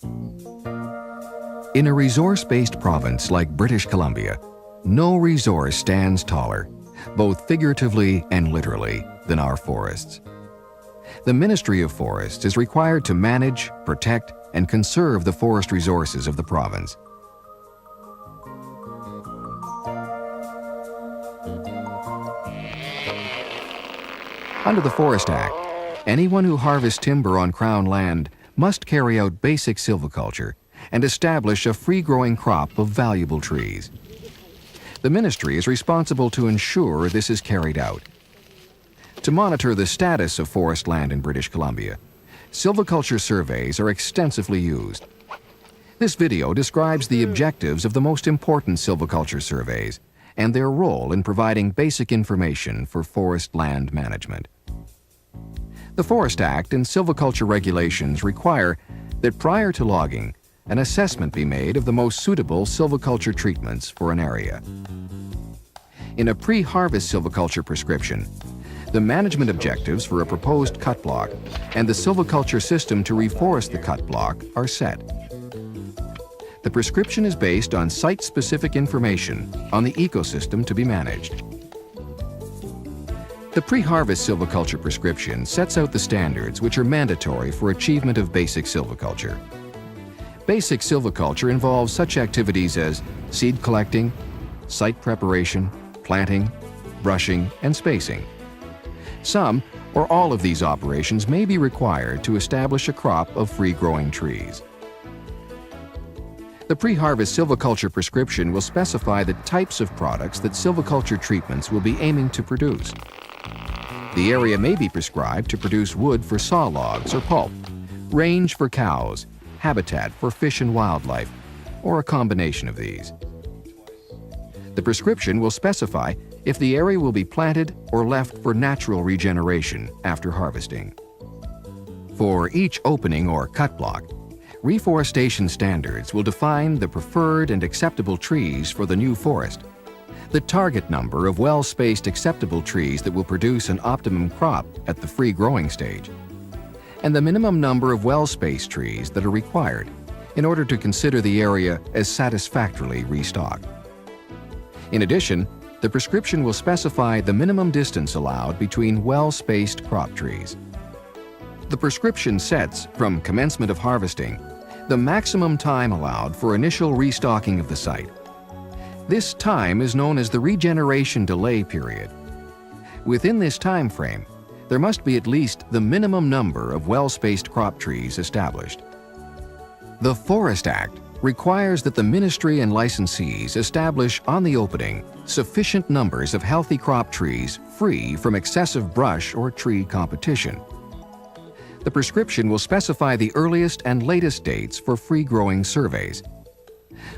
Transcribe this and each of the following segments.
In a resource-based province like British Columbia, no resource stands taller, both figuratively and literally, than our forests. The Ministry of Forests is required to manage, protect, and conserve the forest resources of the province. Under the Forest Act, anyone who harvests timber on Crown land must carry out basic silviculture and establish a free-growing crop of valuable trees. The ministry is responsible to ensure this is carried out. To monitor the status of forest land in British Columbia, silviculture surveys are extensively used. This video describes the objectives of the most important silviculture surveys and their role in providing basic information for forest land management. The Forest Act and silviculture regulations require that prior to logging, an assessment be made of the most suitable silviculture treatments for an area. In a pre-harvest silviculture prescription, the management objectives for a proposed cut block and the silviculture system to reforest the cut block are set. The prescription is based on site-specific information on the ecosystem to be managed. The pre-harvest silviculture prescription sets out the standards which are mandatory for achievement of basic silviculture. Basic silviculture involves such activities as seed collecting, site preparation, planting, brushing, and spacing. Some or all of these operations may be required to establish a crop of free-growing trees. The pre-harvest silviculture prescription will specify the types of products that silviculture treatments will be aiming to produce. The area may be prescribed to produce wood for saw logs or pulp, range for cows, habitat for fish and wildlife, or a combination of these. The prescription will specify if the area will be planted or left for natural regeneration after harvesting. For each opening or cut block, reforestation standards will define the preferred and acceptable trees for the new forest, the target number of well-spaced acceptable trees that will produce an optimum crop at the free growing stage, and the minimum number of well-spaced trees that are required in order to consider the area as satisfactorily restocked. In addition, the prescription will specify the minimum distance allowed between well-spaced crop trees. The prescription sets, from commencement of harvesting, the maximum time allowed for initial restocking of the site. This time is known as the regeneration delay period. Within this time frame, there must be at least the minimum number of well-spaced crop trees established. The Forest Act requires that the ministry and licensees establish on the opening sufficient numbers of healthy crop trees free from excessive brush or tree competition. The prescription will specify the earliest and latest dates for free-growing surveys.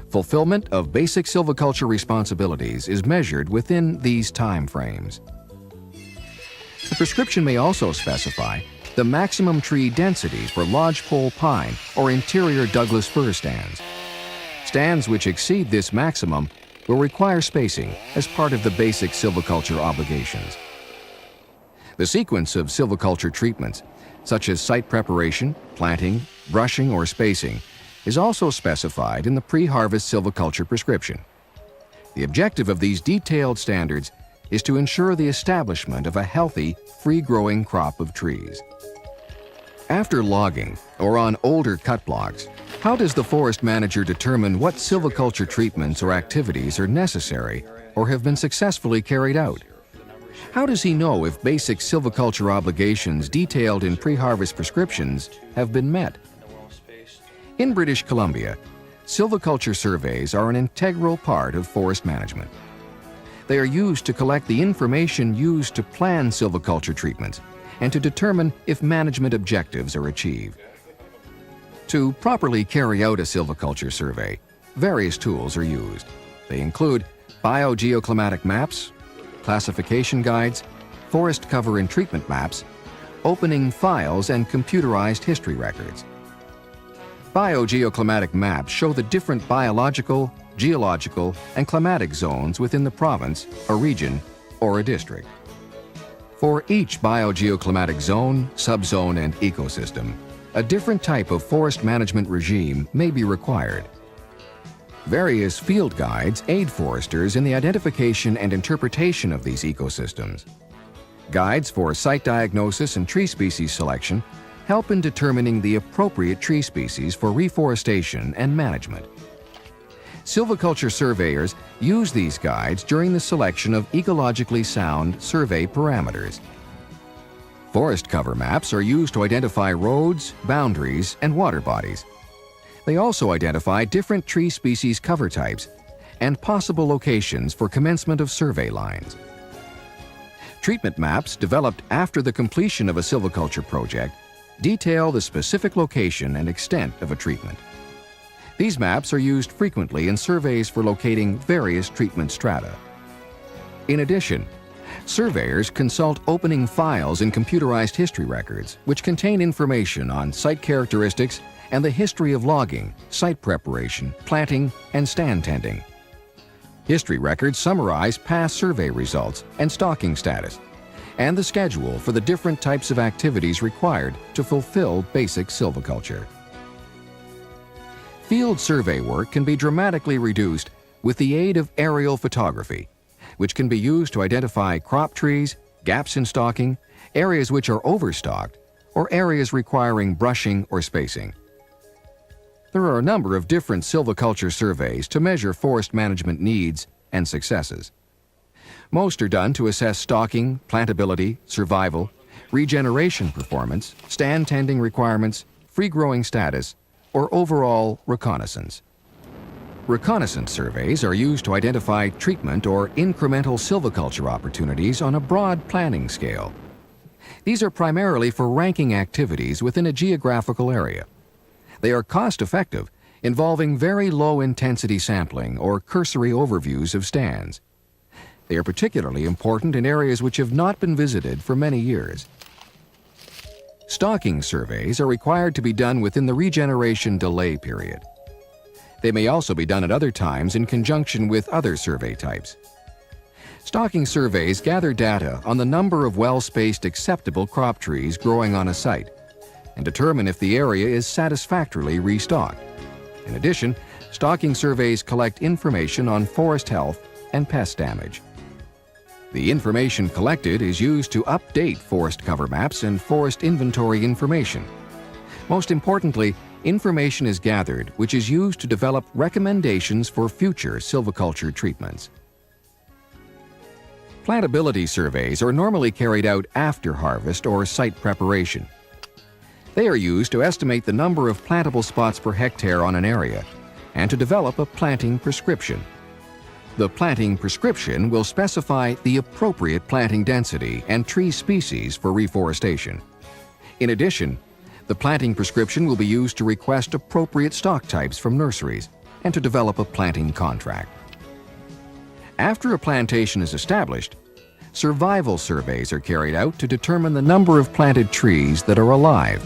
Fulfillment of basic silviculture responsibilities is measured within these time frames. The prescription may also specify the maximum tree densities for lodgepole pine or interior Douglas fir stands. Stands which exceed this maximum will require spacing as part of the basic silviculture obligations. The sequence of silviculture treatments, such as site preparation, planting, brushing, or spacing, is also specified in the pre-harvest silviculture prescription. The objective of these detailed standards is to ensure the establishment of a healthy, free-growing crop of trees. After logging, or on older cut blocks, how does the forest manager determine what silviculture treatments or activities are necessary or have been successfully carried out? How does he know if basic silviculture obligations detailed in pre-harvest prescriptions have been met? In British Columbia, silviculture surveys are an integral part of forest management. They are used to collect the information used to plan silviculture treatments and to determine if management objectives are achieved. To properly carry out a silviculture survey, various tools are used. They include biogeoclimatic maps, classification guides, forest cover and treatment maps, opening files, and computerized history records. Biogeoclimatic maps show the different biological, geological, and climatic zones within the province, a region, or a district. For each biogeoclimatic zone, subzone, and ecosystem, a different type of forest management regime may be required. Various field guides aid foresters in the identification and interpretation of these ecosystems. Guides for site diagnosis and tree species selection help in determining the appropriate tree species for reforestation and management. Silviculture surveyors use these guides during the selection of ecologically sound survey parameters. Forest cover maps are used to identify roads, boundaries, and water bodies. They also identify different tree species cover types and possible locations for commencement of survey lines. Treatment maps developed after the completion of a silviculture project detail the specific location and extent of a treatment. These maps are used frequently in surveys for locating various treatment strata. In addition, surveyors consult opening files in computerized history records, which contain information on site characteristics and the history of logging, site preparation, planting, and stand tending. History records summarize past survey results and stocking status, and the schedule for the different types of activities required to fulfill basic silviculture. Field survey work can be dramatically reduced with the aid of aerial photography, which can be used to identify crop trees, gaps in stocking, areas which are overstocked, or areas requiring brushing or spacing. There are a number of different silviculture surveys to measure forest management needs and successes. Most are done to assess stocking, plantability, survival, regeneration performance, stand tending requirements, free-growing status, or overall reconnaissance. Reconnaissance surveys are used to identify treatment or incremental silviculture opportunities on a broad planning scale. These are primarily for ranking activities within a geographical area. They are cost-effective, involving very low-intensity sampling or cursory overviews of stands. They are particularly important in areas which have not been visited for many years. Stocking surveys are required to be done within the regeneration delay period. They may also be done at other times in conjunction with other survey types. Stocking surveys gather data on the number of well-spaced acceptable crop trees growing on a site and determine if the area is satisfactorily restocked. In addition, stocking surveys collect information on forest health and pest damage. The information collected is used to update forest cover maps and forest inventory information. Most importantly, information is gathered which is used to develop recommendations for future silviculture treatments. Plantability surveys are normally carried out after harvest or site preparation. They are used to estimate the number of plantable spots per hectare on an area and to develop a planting prescription. The planting prescription will specify the appropriate planting density and tree species for reforestation. In addition, the planting prescription will be used to request appropriate stock types from nurseries and to develop a planting contract. After a plantation is established, survival surveys are carried out to determine the number of planted trees that are alive.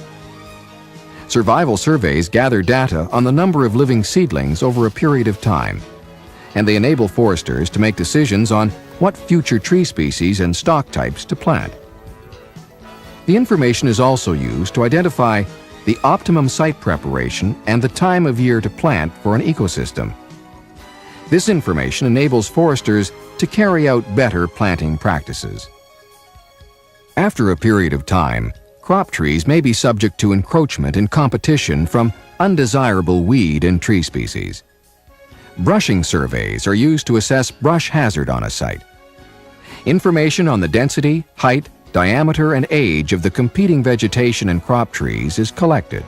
Survival surveys gather data on the number of living seedlings over a period of time, and they enable foresters to make decisions on what future tree species and stock types to plant. The information is also used to identify the optimum site preparation and the time of year to plant for an ecosystem. This information enables foresters to carry out better planting practices. After a period of time, crop trees may be subject to encroachment and competition from undesirable weed and tree species. Brushing surveys are used to assess brush hazard on a site. Information on the density, height, diameter, and age of the competing vegetation and crop trees is collected.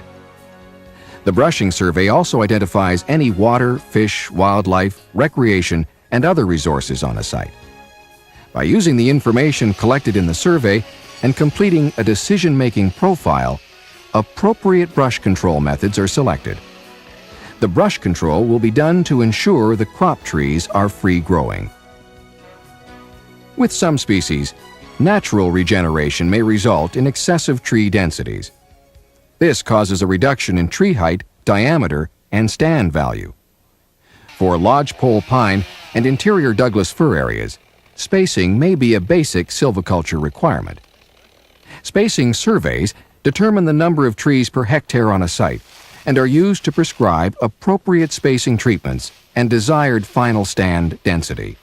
The brushing survey also identifies any water, fish, wildlife, recreation, and other resources on a site. By using the information collected in the survey and completing a decision-making profile, appropriate brush control methods are selected. The brush control will be done to ensure the crop trees are free-growing. With some species, natural regeneration may result in excessive tree densities. This causes a reduction in tree height, diameter, and stand value. For lodgepole pine and interior Douglas fir areas, spacing may be a basic silviculture requirement. Spacing surveys determine the number of trees per hectare on a site and are used to prescribe appropriate spacing treatments and desired final stand density.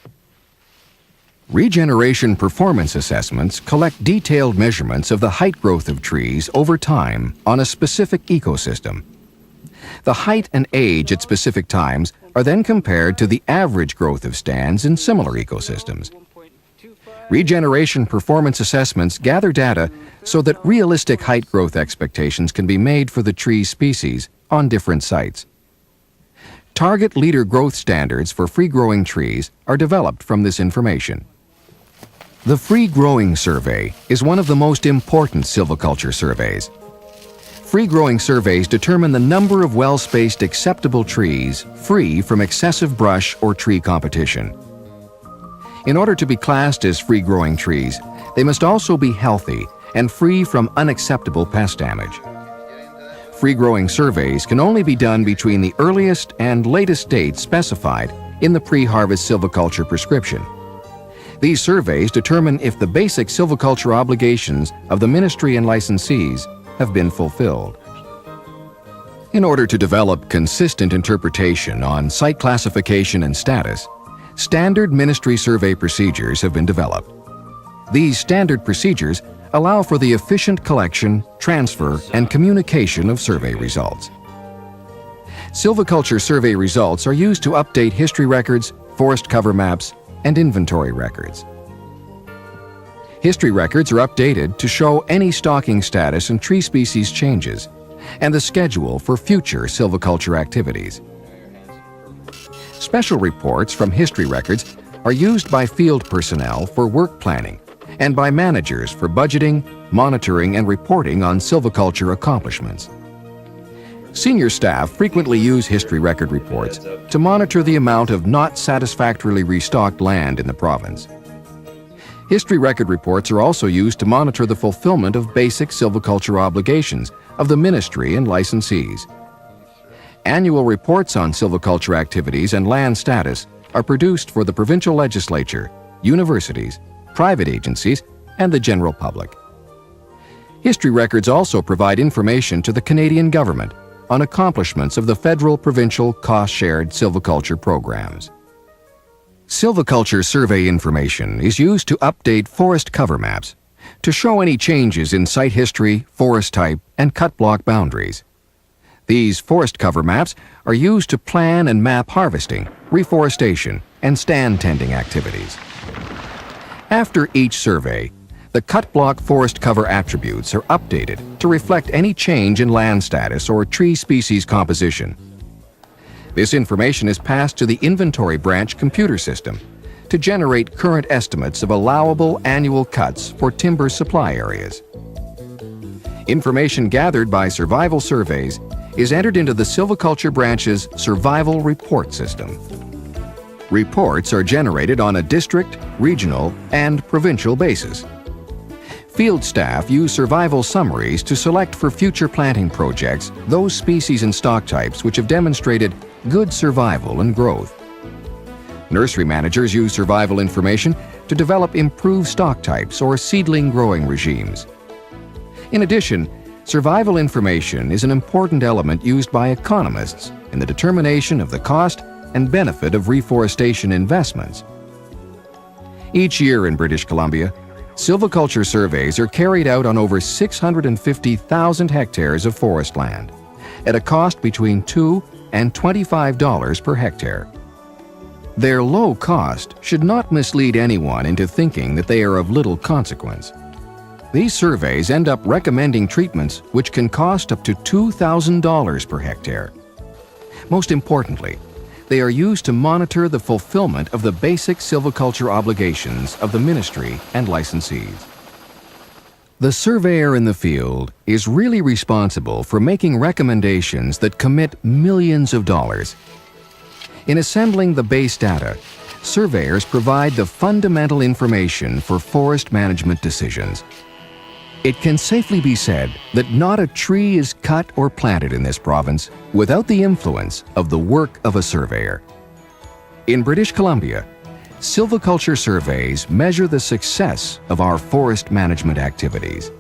Regeneration performance assessments collect detailed measurements of the height growth of trees over time on a specific ecosystem. The height and age at specific times are then compared to the average growth of stands in similar ecosystems. Regeneration performance assessments gather data so that realistic height growth expectations can be made for the tree species on different sites. Target leader growth standards for free-growing trees are developed from this information. The Free Growing Survey is one of the most important silviculture surveys. Free-growing surveys determine the number of well-spaced acceptable trees free from excessive brush or tree competition. In order to be classed as free-growing trees, they must also be healthy and free from unacceptable pest damage. Free-growing surveys can only be done between the earliest and latest dates specified in the pre-harvest silviculture prescription. These surveys determine if the basic silviculture obligations of the ministry and licensees have been fulfilled. In order to develop consistent interpretation on site classification and status, standard ministry survey procedures have been developed. These standard procedures allow for the efficient collection, transfer, and communication of survey results. Silviculture survey results are used to update history records, forest cover maps, and inventory records. History records are updated to show any stocking status and tree species changes, and the schedule for future silviculture activities. Special reports from history records are used by field personnel for work planning and by managers for budgeting, monitoring, and reporting on silviculture accomplishments. Senior staff frequently use history record reports to monitor the amount of not satisfactorily restocked land in the province. History record reports are also used to monitor the fulfillment of basic silviculture obligations of the ministry and licensees. Annual reports on silviculture activities and land status are produced for the provincial legislature, universities, private agencies, and the general public. History records also provide information to the Canadian government on accomplishments of the federal-provincial cost-shared silviculture programs. Silviculture survey information is used to update forest cover maps to show any changes in site history, forest type, and cut block boundaries. These forest cover maps are used to plan and map harvesting, reforestation, and stand tending activities. After each survey, the cut block forest cover attributes are updated to reflect any change in land status or tree species composition. This information is passed to the inventory branch computer system to generate current estimates of allowable annual cuts for timber supply areas. Information gathered by survival surveys is entered into the silviculture branch's survival report system. Reports are generated on a district, regional, and provincial basis. Field staff use survival summaries to select for future planting projects those species and stock types which have demonstrated good survival and growth. Nursery managers use survival information to develop improved stock types or seedling growing regimes. In addition, survival information is an important element used by economists in the determination of the cost and benefit of reforestation investments. Each year in British Columbia, silviculture surveys are carried out on over 650,000 hectares of forest land at a cost between $2 and $25 per hectare. Their low cost should not mislead anyone into thinking that they are of little consequence. These surveys end up recommending treatments which can cost up to $2,000 per hectare. Most importantly, they are used to monitor the fulfillment of the basic silviculture obligations of the ministry and licensees. The surveyor in the field is really responsible for making recommendations that commit millions of dollars. In assembling the base data, surveyors provide the fundamental information for forest management decisions. It can safely be said that not a tree is cut or planted in this province without the influence of the work of a surveyor. In British Columbia, silviculture surveys measure the success of our forest management activities.